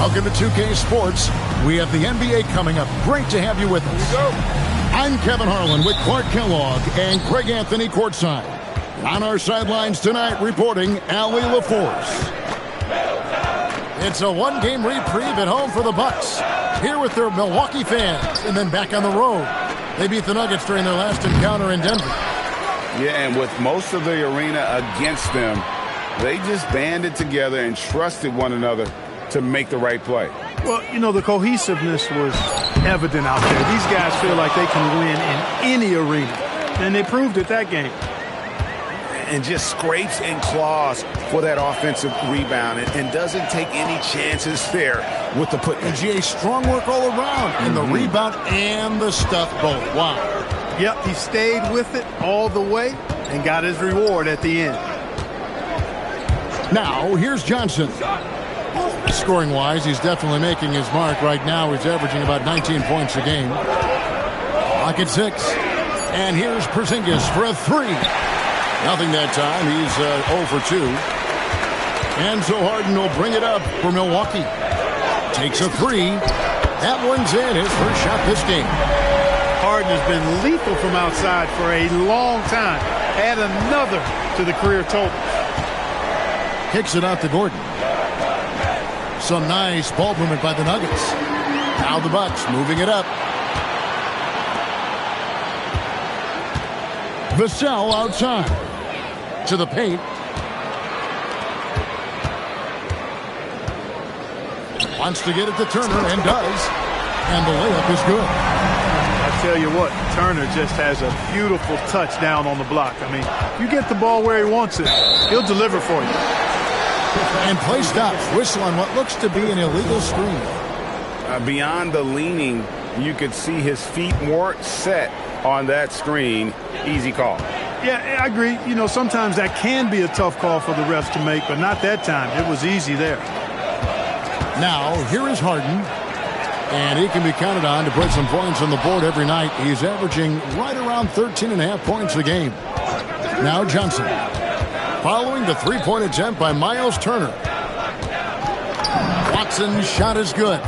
Welcome to 2K Sports. We have the NBA coming up. Great to have you with us. I'm Kevin Harlan with Clark Kellogg and Greg Anthony courtside. On our sidelines tonight, reporting Allie LaForce. It's a one-game reprieve at home for the Bucks. Here with their Milwaukee fans, and then back on the road. They beat the Nuggets during their last encounter in Denver. Yeah, and with most of the arena against them, they just banded together and trusted one another to make the right play. Well, you know, the cohesiveness was evident out there. These guys feel like they can win in any arena, and they proved it that game. And just scrapes and claws for that offensive rebound and doesn't take any chances there with the put. And GA, strong work all around, and the rebound and the stuff both. Wow. Yep, he stayed with it all the way and got his reward at the end. Now, here's Johnson. Scoring-wise, he's definitely making his mark. Right now, he's averaging about 19 points a game. Lock at 6. And here's Porzingis for a 3. Nothing that time. He's 0 for 2. And so Harden will bring it up for Milwaukee. Takes a 3. That one's in. His first shot this game. Harden has been lethal from outside for a long time. Add another to the career total. Kicks it out to Gordon. Some nice ball movement by the Nuggets. Now the Bucks moving it up. Vassell outside. To the paint. Wants to get it to Turner and does. And the layup is good. I tell you what, Turner just has a beautiful touch down on the block. I mean, you get the ball where he wants it, he'll deliver for you. And play stops. Whistle on what looks to be an illegal screen. Beyond the leaning, you could see his feet more set on that screen. Easy call. Yeah, I agree. You know, sometimes that can be a tough call for the refs to make, but not that time. It was easy there. Now, here is Harden. And he can be counted on to put some points on the board every night. He's averaging right around 13.5 points a game. Now Johnson. Following the three-point attempt by Miles Turner. Watson's shot is good.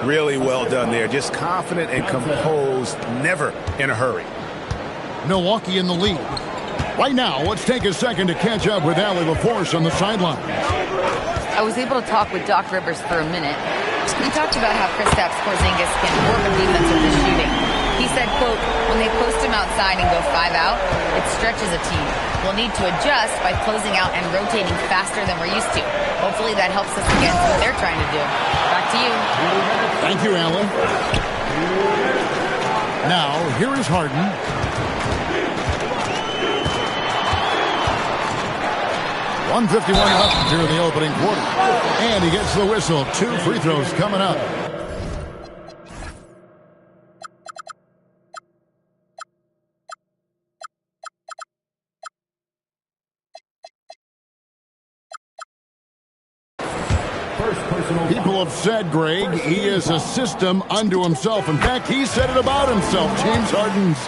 Really well done there. Just confident and composed, never in a hurry. Milwaukee in the lead. Right now, let's take a second to catch up with Allie LaForce on the sideline. I was able to talk with Doc Rivers for a minute. He talked about how Kristaps Porzingis can work a defense with his shooting. He said, quote, when they post him outside and go 5 out, it stretches a team. We'll need to adjust by closing out and rotating faster than we're used to. Hopefully that helps us against what they're trying to do. Back to you. Thank you, Allie. Now, here is Harden. .151 left here in the opening quarter. And he gets the whistle. 2 free throws coming up. People have said, Greg, he is a system unto himself. In fact, he said it about himself. James Harden's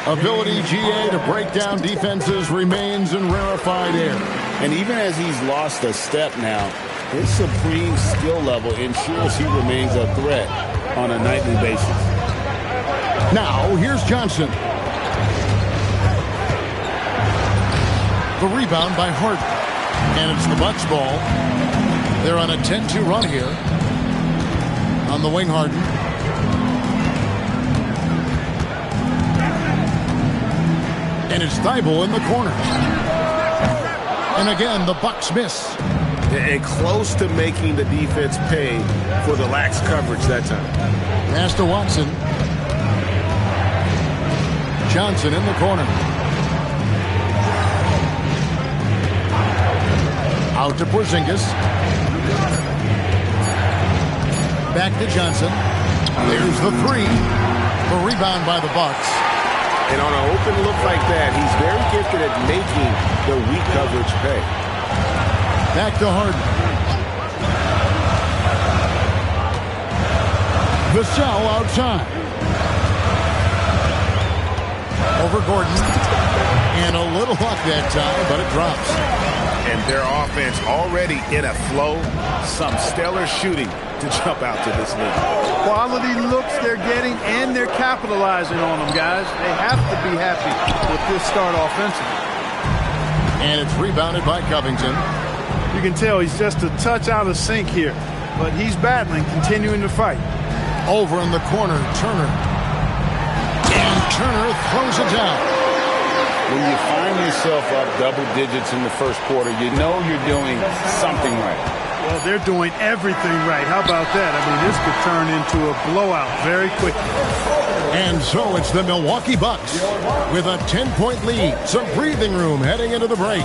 ability, GA, to break down defenses remains in rarefied air. And even as he's lost a step now, his supreme skill level ensures he remains a threat on a nightly basis. Now, here's Johnson. The rebound by Harden. And it's the Bucks ball. They're on a 10-2 run here. On the wing, Harden. And it's Thibault in the corner. And again, the Bucks miss. And close to making the defense pay for the lax coverage that time. Pass to Watson. Johnson in the corner. Out to Porzingis. Back to Johnson. There's the 3. The rebound by the Bucks. And on an open look like that, he's very gifted at making the weak coverage pay. Back to Harden. Vassell outside. Over Gordon. And a little luck that time, but it drops. and their offense already in a flow. Some stellar shooting to jump out to this league. Quality looks they're getting, and they're capitalizing on them, guys. They have to be happy with this start offensively. And it's rebounded by Covington. You can tell he's just a touch out of sync here, but he's battling, continuing to fight. Over in the corner, Turner. And Turner throws it down. When you find yourself up double digits in the first quarter, you know you're doing something right. Well, they're doing everything right. How about that? I mean, this could turn into a blowout very quickly. And so it's the Milwaukee Bucks with a 10-point lead. Some breathing room heading into the break.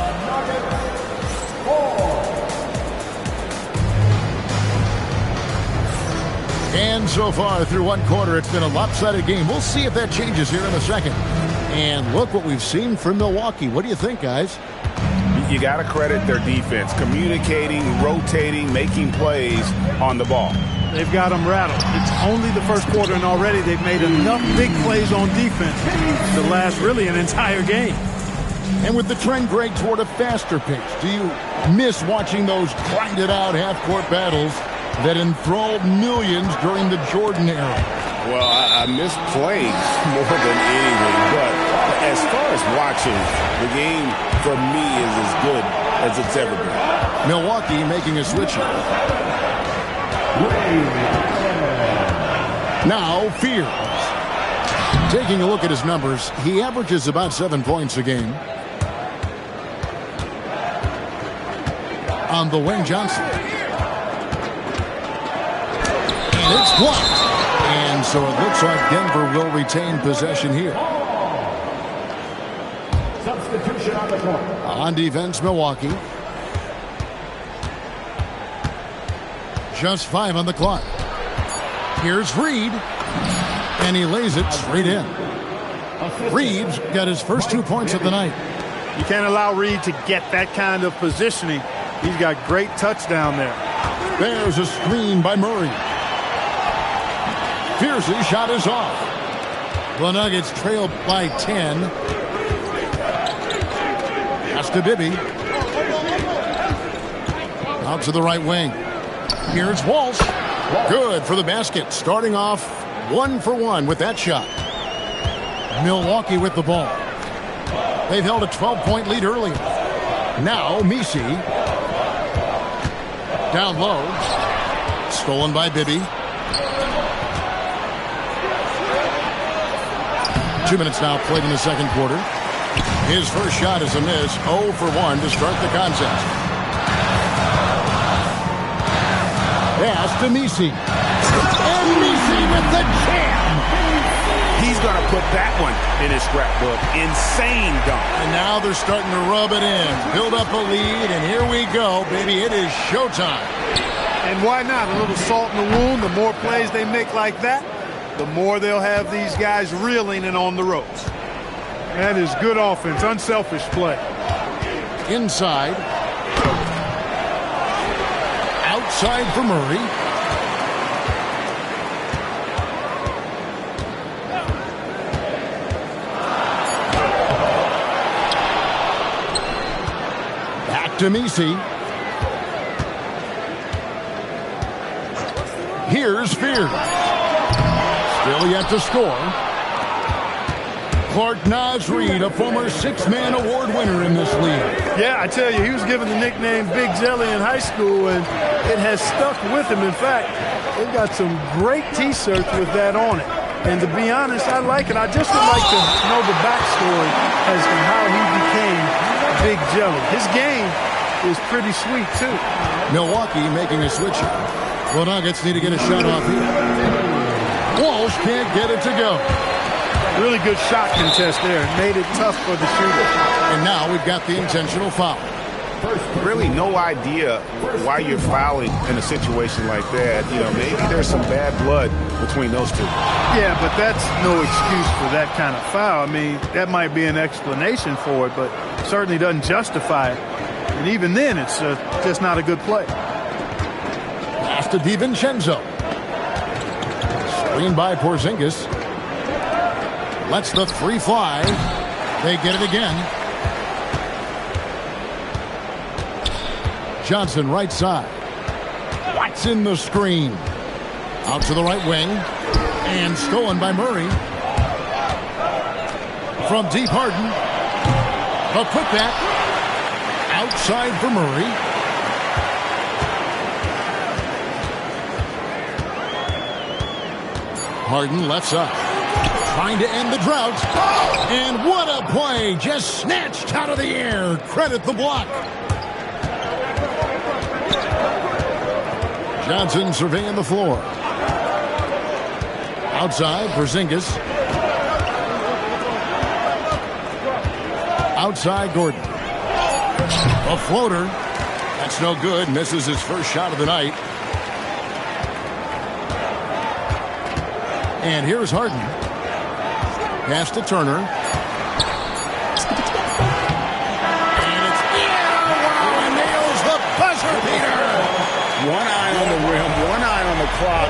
And so far through one quarter, it's been a lopsided game. We'll see if that changes here in a second. And look what we've seen from Milwaukee. What do you think, guys? You got to credit their defense, communicating, rotating, making plays on the ball. They've got them rattled. It's only the first quarter, and already they've made enough big plays on defense to last really an entire game. And with the trend, Greg, toward a faster pace, do you miss watching those grinded-out half-court battles that enthralled millions during the Jordan era? Well, I miss playing more than anything, but as far as watching, the game for me is as good as it's ever been. Milwaukee making a switch here. Now, Fears. Taking a look at his numbers, he averages about 7 points a game. On the wing, Johnson. And it's blocked. And so it looks like Denver will retain possession here. Substitution on the court. On defense, Milwaukee. Just 5 on the clock. Here's Reed. And he lays it straight in. Reed's got his first 2 points of the night. You can't allow Reed to get that kind of positioning. He's got great touch down there. There's a screen by Murray. Pierce's shot is off. The Nuggets trail by 10. Pass to Bibby. Out to the right wing. Here's Walsh. Good for the basket. Starting off 1 for 1 with that shot. Milwaukee with the ball. They've held a 12-point lead earlier. Now Misi. Down low. Stolen by Bibby. 2 minutes now played in the second quarter. His first shot is a miss. 0 for 1 to start the contest. Pass to Misi. And Misi with the jam. He's going to put that one in his scrapbook. Insane dunk. And now they're starting to rub it in. Build up a lead, and here we go, baby. It is showtime. And why not? A little salt in the wound. The more plays they make like that, the more they'll have these guys reeling and on the ropes. That is good offense, unselfish play. Inside. Outside for Murray. Back to Misi. Here's Fears. Still yet to score. Clark Nasreed, a former six-man award winner in this league. Yeah, I tell you, he was given the nickname Big Jelly in high school, and it has stuck with him. In fact, they've got some great T-shirts with that on it. And to be honest, I like it. I just would like to know the backstory as to how he became Big Jelly. His game is pretty sweet, too. Milwaukee making a switch. The Nuggets need to get a shot off here. Walsh can't get it to go. Really good shot contest there. Made it tough for the shooter. And now we've got the intentional foul. Really no idea why you're fouling in a situation like that. You know, maybe there's some bad blood between those two. Yeah, but that's no excuse for that kind of foul. I mean, that might be an explanation for it, but certainly doesn't justify it. And even then, it's just not a good play. Pass to DiVincenzo. Screen by Porzingis. Lets the three fly. They get it again. Johnson right side. Watson the screen. Out to the right wing. And stolen by Murray. From deep, Harden. A putback. Outside for Murray. Harden left side. Trying to end the drought. And what a play. Just snatched out of the air. Credit the block. Johnson surveying the floor. Outside, Porzingis. Outside, Gordon. A floater. That's no good. Misses his first shot of the night. And here's Harden. Pass to Turner. And it's wow, and nails the buzzer beater. One eye on the rim, one eye on the clock.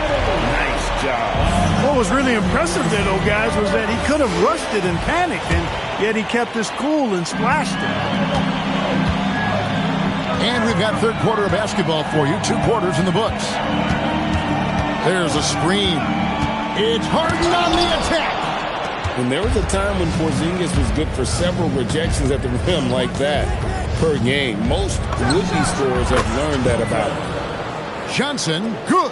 Nice job. What was really impressive there, though, guys, was that he could have rushed it and panicked, and yet he kept his cool and splashed it. And we've got third quarter of basketball for you. 2 quarters in the books. There's a screen. It's Harden on the attack. And there was a time when Porzingis was good for several rejections at the rim like that per game. Most would-be scorers have learned that about him. Johnson, good.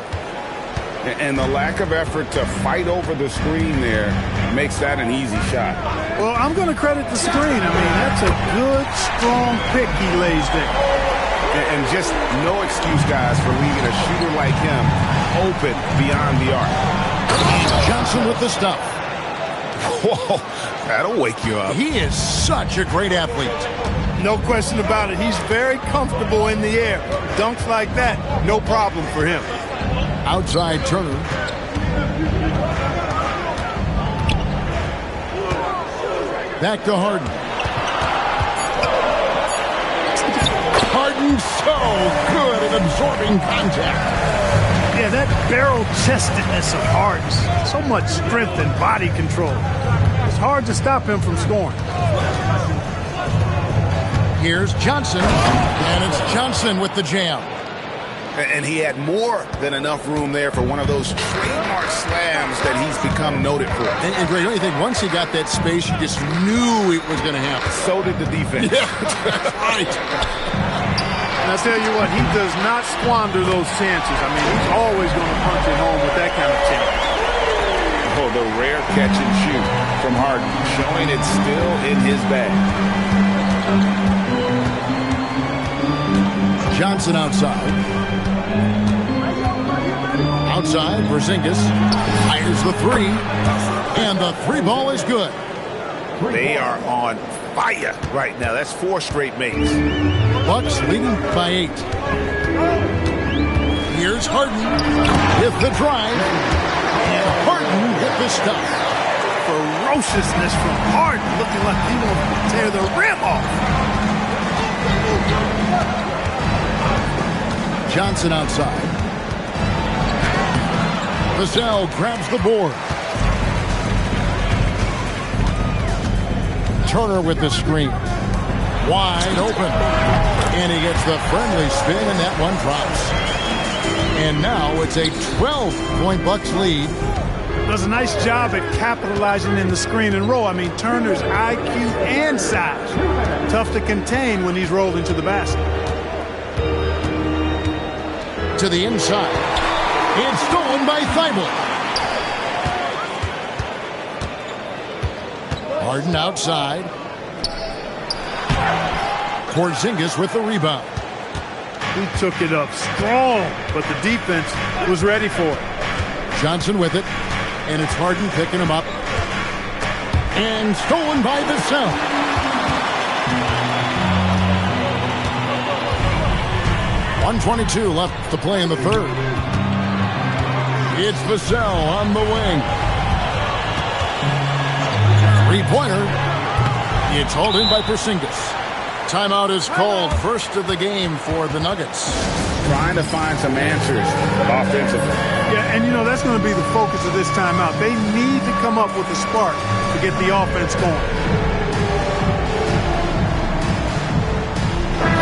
And the lack of effort to fight over the screen there makes that an easy shot. Well, I'm going to credit the screen. I mean, that's a good, strong pick he lays there. And just no excuse, guys, for leaving a shooter like him open beyond the arc. Johnson with the stuff. Whoa, that'll wake you up. He is such a great athlete. No question about it. He's very comfortable in the air. Dunks like that, no problem for him. Outside Turner. Back to Harden. Harden so good at absorbing contact. Yeah, that barrel-chestedness of Harden. So much strength and body control. It's hard to stop him from scoring. Here's Johnson. And it's Johnson with the jam. And he had more than enough room there for one of those trademark slams that he's become noted for. And Greg, don't you think once he got that space, you just knew it was going to happen? So did the defense. Yeah, that's right. And I tell you what, he does not squander those chances. I mean, he's always going to punch it home with that kind of chance. Oh, the rare catch and shoot from Harden, showing it's still in his bag. Johnson outside. Outside, Porzingis fires the 3. And the 3 ball is good. They are on fire right now. That's 4 straight makes. Bucks leading by 8. Here's Harden with the drive. And Harden with the stuff. Ferociousness from Harden, looking like he wants to tear the rim off. Johnson outside. Vassell grabs the board. Turner with the screen. Wide open. And he gets the friendly spin, and that one drops. And now it's a 12-point Bucks lead. Does a nice job at capitalizing in the screen and roll. I mean, Turner's IQ and size. Tough to contain when he's rolling to the basket. To the inside. It's stolen by Thibault. Harden outside. Porzingis with the rebound. He took it up strong, but the defense was ready for it. Johnson with it. And it's Harden picking him up. And stolen by Vassell. .122 left to play in the third. It's Vassell on the wing. 3-pointer. It's hauled in by Porzingis. Timeout is called, first of the game for the Nuggets. Trying to find some answers offensively. Yeah, and you know, that's going to be the focus of this timeout. They need to come up with a spark to get the offense going.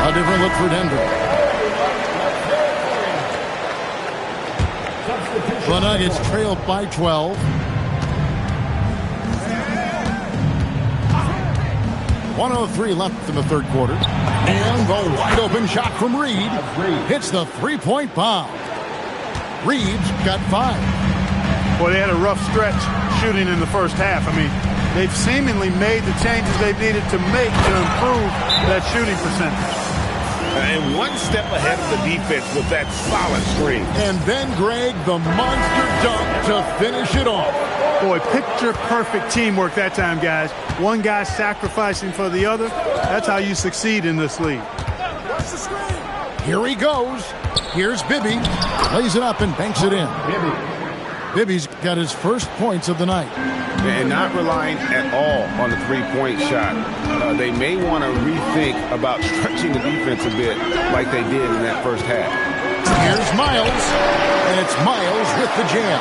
A different look for Denver. The Nuggets trailed by 12. 1:03 left in the third quarter. And the wide open shot from Reed hits the three-point bomb. Reed's got 5. Boy, they had a rough stretch shooting in the first half. I mean, they've seemingly made the changes they've needed to make to improve that shooting percentage. And one step ahead of the defense with that solid screen. And then, Greg, the monster dunk to finish it off. Boy, picture-perfect teamwork that time, guys. One guy sacrificing for the other. That's how you succeed in this league. Here he goes. Here's Bibby. Lays it up and banks it in. Bibby's got his first points of the night. And not relying at all on the three-point shot. They may want to rethink about stretching the defense a bit like they did in that first half. Here's Miles, and it's Miles with the jam.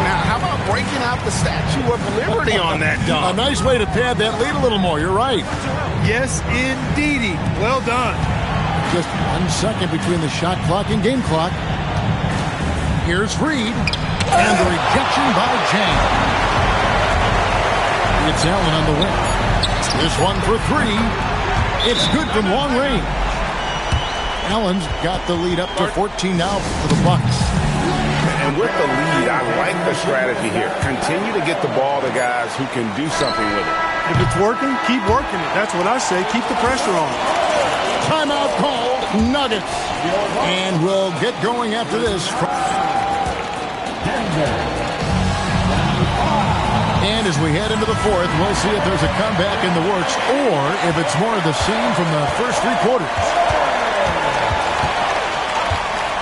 Now, how about breaking out the Statue of Liberty on that dunk? A nice way to pad that lead a little more. You're right. Yes, indeedy. Well done. Just 1 second between the shot clock and game clock. Here's Reed, and the rejection by James. It's Allen on the wing. This one for 3. It's good from long range. Allen's got the lead up to 14 now for the Bucks. And with the lead, I like the strategy here. Continue to get the ball to guys who can do something with it. If it's working, keep working it. That's what I say. Keep the pressure on. Timeout call, Nuggets. And we'll get going after this. And as we head into the fourth, we'll see if there's a comeback in the works or if it's more of the same from the first 3 quarters.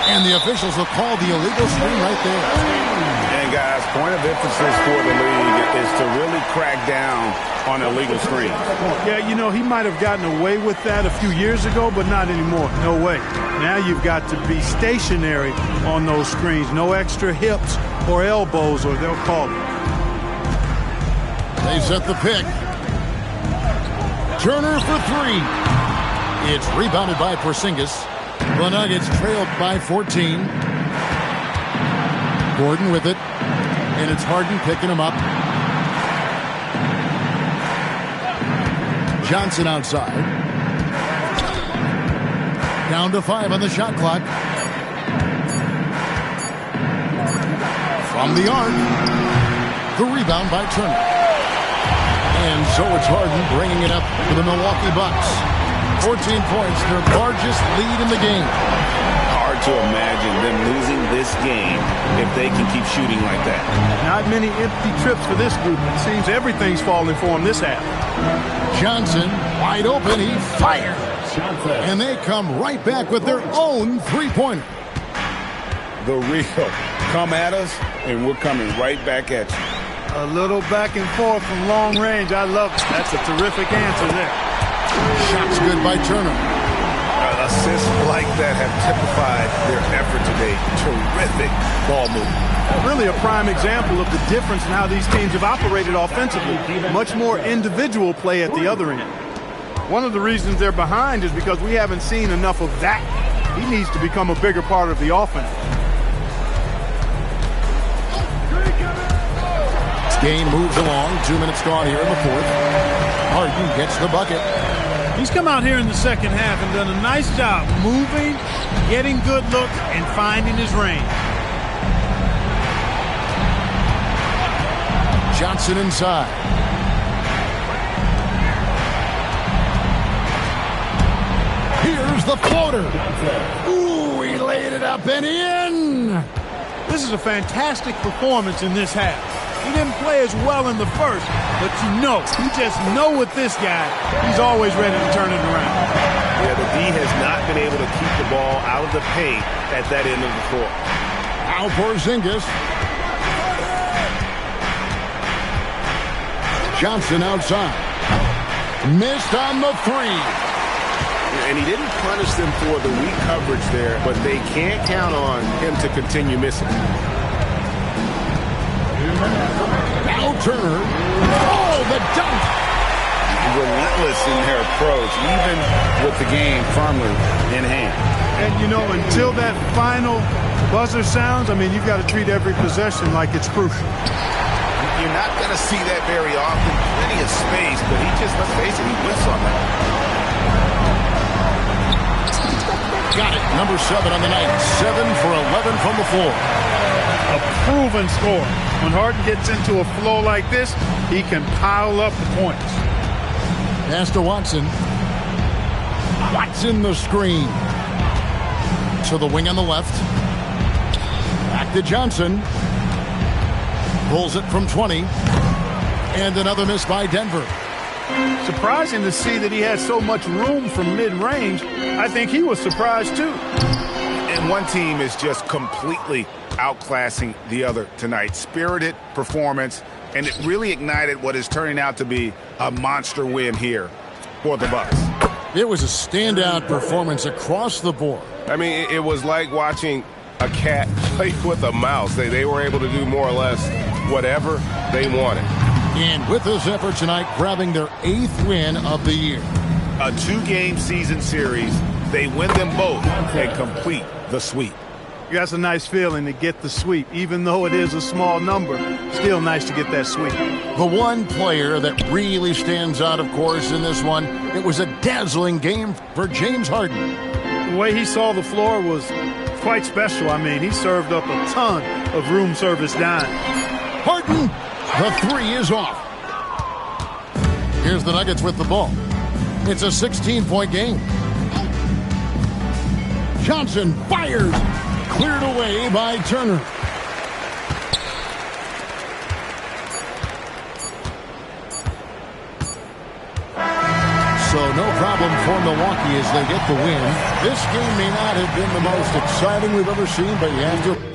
And the officials will call the illegal screen right there. And guys, point of emphasis for the league is to really crack down on illegal screens. Yeah, you know, he might have gotten away with that a few years ago, but not anymore. No way. Now you've got to be stationary on those screens. No extra hips or elbows, or they'll call it. They set the pick. Turner for 3. It's rebounded by Porzingis. The Nuggets trailed by 14. Gordon with it. And it's Harden picking him up. Johnson outside. Down to 5 on the shot clock. From the arc. The rebound by Turner. And so it's Harden bringing it up for the Milwaukee Bucks. 14 points, their largest lead in the game. Hard to imagine them losing this game if they can keep shooting like that. Not many empty trips for this group. It seems everything's falling for them this half. Johnson, wide open, he fires. And they come right back with their own three-pointer. The real. Come at us, and we're coming right back at you. A little back and forth from long range. I love it. That's a terrific answer there. Shots good by Turner. Assists like that have typified their effort today. Terrific ball movement. Really a prime example of the difference in how these teams have operated offensively. Much more individual play at the other end. One of the reasons they're behind is because we haven't seen enough of that. He needs to become a bigger part of the offense. Game moves along. 2 minutes gone here in the fourth. Harden gets the bucket. He's come out here in the second half and done a nice job moving, getting good looks, and finding his range. Johnson inside. Here's the floater. Ooh, he laid it up and in. This is a fantastic performance in this half. He didn't play as well in the first, but you just know with this guy, he's always ready to turn it around. Yeah, the D has not been able to keep the ball out of the paint at that end of the court. Now Porzingis. Johnson outside. Missed on the 3. And he didn't punish them for the weak coverage there, but they can't count on him to continue missing. Now Turner. Oh, the dunk. relentless in their approach, even with the game firmly in hand. And, you know, until that final buzzer sounds, I mean, you've got to treat every possession like it's crucial. You're not going to see that very often. Plenty of space, but he just, let's face it, he whiffs on that. Got it. Number 7 on the night. 7 for 11 from the floor. A proven score. When Harden gets into a flow like this, he can pile up the points. Pass to Watson. Watson the screen. To the wing on the left. Back to Johnson. Pulls it from 20. And another miss by Denver. Surprising to see that he had so much room from mid-range. I think he was surprised too. And one team is just completely outclassing the other tonight. Spirited performance, and it really ignited what is turning out to be a monster win here for the Bucks. It was a standout performance across the board. I mean, it was like watching a cat play with a mouse. They were able to do more or less whatever they wanted. And with this effort tonight, grabbing their 8th win of the year. A 2-game season series. They win them both and complete the sweep. That's a nice feeling to get the sweep. Even though it is a small number, still nice to get that sweep. The one player that really stands out, of course, in this one, it was a dazzling game for James Harden. The way he saw the floor was quite special. I mean, he served up a ton of room service dimes. Harden, the 3 is off. Here's the Nuggets with the ball. It's a 16-point game. Johnson fires. Cleared away by Turner. So no problem for Milwaukee as they get the win. This game may not have been the most exciting we've ever seen, but you have to